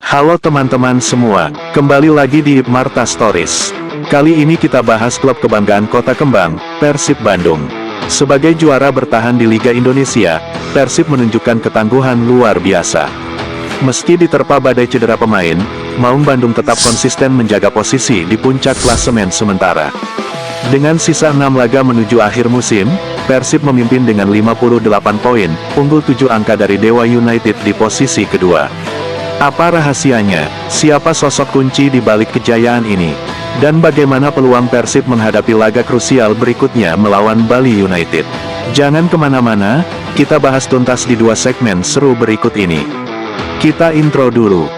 Halo teman-teman semua, kembali lagi di Marta Stories. Kali ini kita bahas klub kebanggaan Kota Kembang, Persib Bandung. Sebagai juara bertahan di Liga Indonesia, Persib menunjukkan ketangguhan luar biasa. Meski diterpa badai cedera pemain, Maung Bandung tetap konsisten menjaga posisi di puncak klasemen sementara. Dengan sisa 6 laga menuju akhir musim, Persib memimpin dengan 58 poin, unggul 7 angka dari Dewa United di posisi kedua. Apa rahasianya? Siapa sosok kunci di balik kejayaan ini? Dan bagaimana peluang Persib menghadapi laga krusial berikutnya melawan Bali United? Jangan kemana-mana, kita bahas tuntas di 2 segmen seru berikut ini. Kita intro dulu.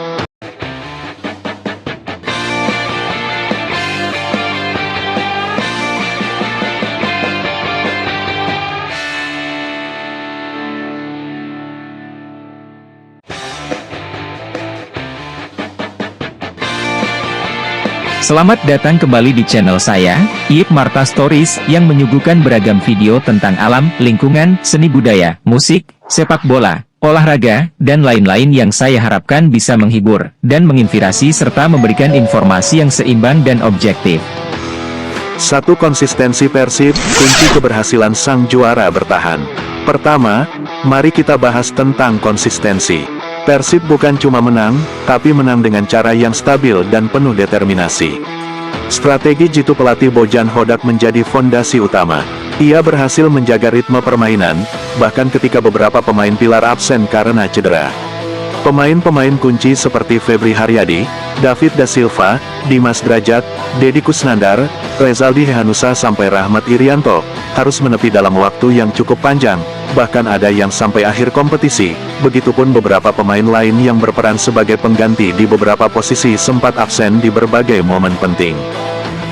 Selamat datang kembali di channel saya, Yip Marta Stories, yang menyuguhkan beragam video tentang alam, lingkungan, seni budaya, musik, sepak bola, olahraga, dan lain-lain yang saya harapkan bisa menghibur, dan menginspirasi serta memberikan informasi yang seimbang dan objektif. 1. Konsistensi Persib, kunci keberhasilan sang juara bertahan. Pertama, mari kita bahas tentang konsistensi. Persib bukan cuma menang, tapi menang dengan cara yang stabil dan penuh determinasi. Strategi jitu pelatih Bojan Hodak menjadi fondasi utama. Ia berhasil menjaga ritme permainan, bahkan ketika beberapa pemain pilar absen karena cedera. Pemain-pemain kunci seperti Febri Haryadi, David Da Silva, Dimas Drajat, Deddy Kusnandar, Rezaldi Hehanussa sampai Rahmat Irianto, harus menepi dalam waktu yang cukup panjang, bahkan ada yang sampai akhir kompetisi. Begitupun beberapa pemain lain yang berperan sebagai pengganti di beberapa posisi sempat absen di berbagai momen penting.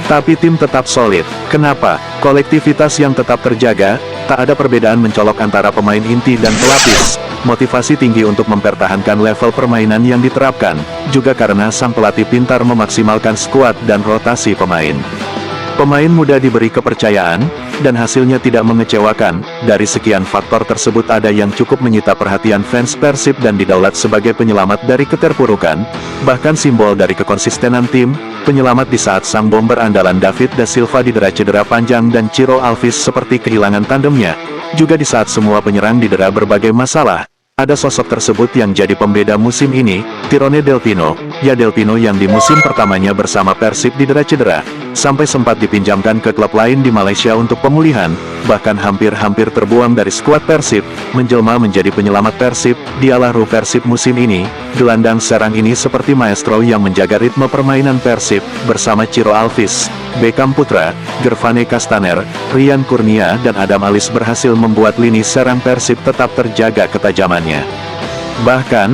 Tapi tim tetap solid. Kenapa? Kolektivitas yang tetap terjaga, tak ada perbedaan mencolok antara pemain inti dan pelapis. Motivasi tinggi untuk mempertahankan level permainan yang diterapkan, juga karena sang pelatih pintar memaksimalkan skuad dan rotasi pemain. Pemain muda diberi kepercayaan, dan hasilnya tidak mengecewakan. Dari sekian faktor tersebut ada yang cukup menyita perhatian fans Persib dan didaulat sebagai penyelamat dari keterpurukan, bahkan simbol dari kekonsistenan tim, penyelamat di saat sang bomber andalan David Da Silva didera cedera panjang dan Ciro Alves seperti kehilangan tandemnya, juga di saat semua penyerang didera berbagai masalah. Ada sosok tersebut yang jadi pembeda musim ini, Tirone Del Pino. Ya, Del Pino yang di musim pertamanya bersama Persib didera cedera, sampai sempat dipinjamkan ke klub lain di Malaysia untuk pemulihan, bahkan hampir-hampir terbuang dari skuad Persib, menjelma menjadi penyelamat Persib. Dialah ruh Persib musim ini. Gelandang serang ini seperti maestro yang menjaga ritme permainan Persib, bersama Ciro Alves, Beckham Putra, Gervane Castaner, Rian Kurnia dan Adam Alis berhasil membuat lini serang Persib tetap terjaga ketajamannya. Bahkan,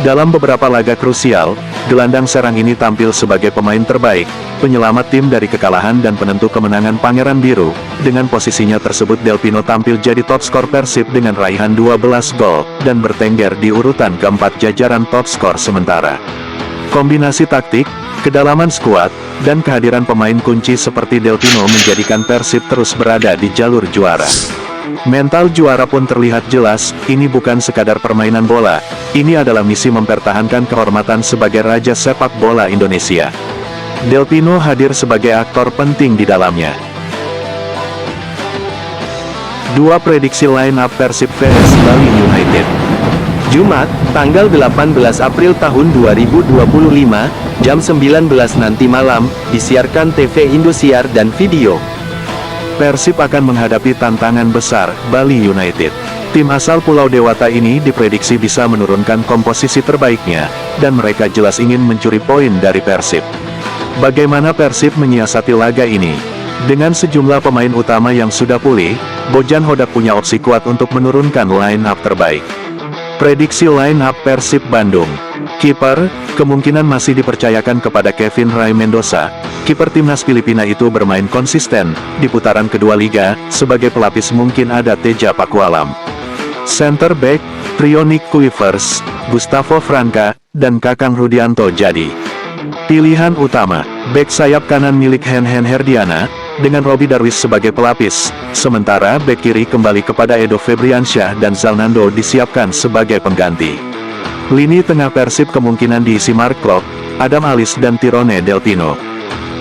dalam beberapa laga krusial, gelandang serang ini tampil sebagai pemain terbaik, penyelamat tim dari kekalahan dan penentu kemenangan Pangeran Biru. Dengan posisinya tersebut Del Pino tampil jadi top skor Persib dengan raihan 12 gol, dan bertengger di urutan keempat jajaran top skor sementara. Kombinasi taktik, kedalaman skuad, dan kehadiran pemain kunci seperti Del Pino menjadikan Persib terus berada di jalur juara. Mental juara pun terlihat jelas. Ini bukan sekadar permainan bola, ini adalah misi mempertahankan kehormatan sebagai raja sepak bola Indonesia. Del Pino hadir sebagai aktor penting di dalamnya. 2. Prediksi line-up Persib vs Bali United. Jumat, tanggal 18 April tahun 2025, jam 19 nanti malam, disiarkan TV Indosiar dan Video. Persib akan menghadapi tantangan besar, Bali United. Tim asal Pulau Dewata ini diprediksi bisa menurunkan komposisi terbaiknya, dan mereka jelas ingin mencuri poin dari Persib. Bagaimana Persib menyiasati laga ini? Dengan sejumlah pemain utama yang sudah pulih, Bojan Hodak punya opsi kuat untuk menurunkan line-up terbaik. Prediksi line-up Persib Bandung. Kiper, kemungkinan masih dipercayakan kepada Kevin Ray Mendoza. Kiper timnas Filipina itu bermain konsisten di putaran kedua liga. Sebagai pelapis mungkin ada Teja Pakualam. Center back, trio Nick Kuivers, Gustavo Franca, dan Kakang Rudianto jadi pilihan utama. Back sayap kanan milik Hen Herdiana, dengan Robi Darwis sebagai pelapis. Sementara back kiri kembali kepada Edo Febriansyah dan Zalnando disiapkan sebagai pengganti. Lini tengah Persib kemungkinan diisi Mark Klok, Adam Alis dan Tirone Delpino.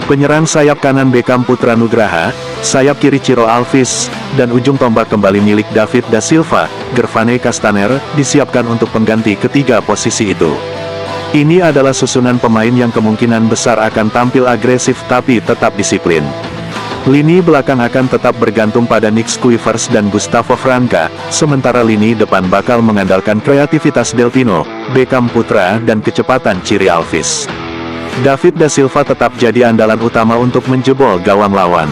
Penyerang sayap kanan Beckham Putra Nugraha, sayap kiri Ciro Alves, dan ujung tombak kembali milik David da Silva, Gervane Castaner, disiapkan untuk pengganti ketiga posisi itu. Ini adalah susunan pemain yang kemungkinan besar akan tampil agresif tapi tetap disiplin. Lini belakang akan tetap bergantung pada Nick Squivers dan Gustavo Franca, sementara lini depan bakal mengandalkan kreativitas Delpino, Beckham Putra dan kecepatan Ciri Alves. David da Silva tetap jadi andalan utama untuk menjebol gawang lawan.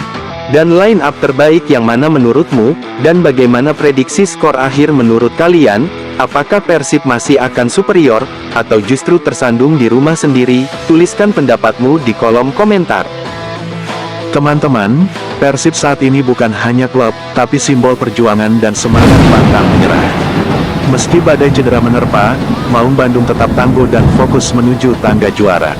Dan line up terbaik yang mana menurutmu, dan bagaimana prediksi skor akhir menurut kalian? Apakah Persib masih akan superior, atau justru tersandung di rumah sendiri? Tuliskan pendapatmu di kolom komentar. Teman-teman, Persib saat ini bukan hanya klub, tapi simbol perjuangan dan semangat pantang menyerah. Meski badai cedera menerpa, Maung Bandung tetap tangguh dan fokus menuju tangga juara.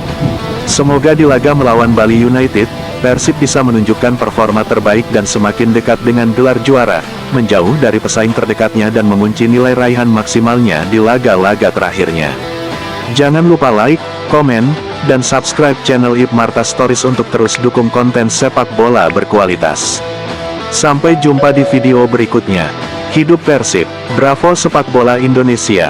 Semoga di laga melawan Bali United, Persib bisa menunjukkan performa terbaik dan semakin dekat dengan gelar juara, menjauh dari pesaing terdekatnya dan mengunci nilai raihan maksimalnya di laga-laga terakhirnya. Jangan lupa like, komen, dan subscribe channel Ip Marta Stories untuk terus dukung konten sepak bola berkualitas. Sampai jumpa di video berikutnya. Hidup Persib, Bravo Sepak Bola Indonesia.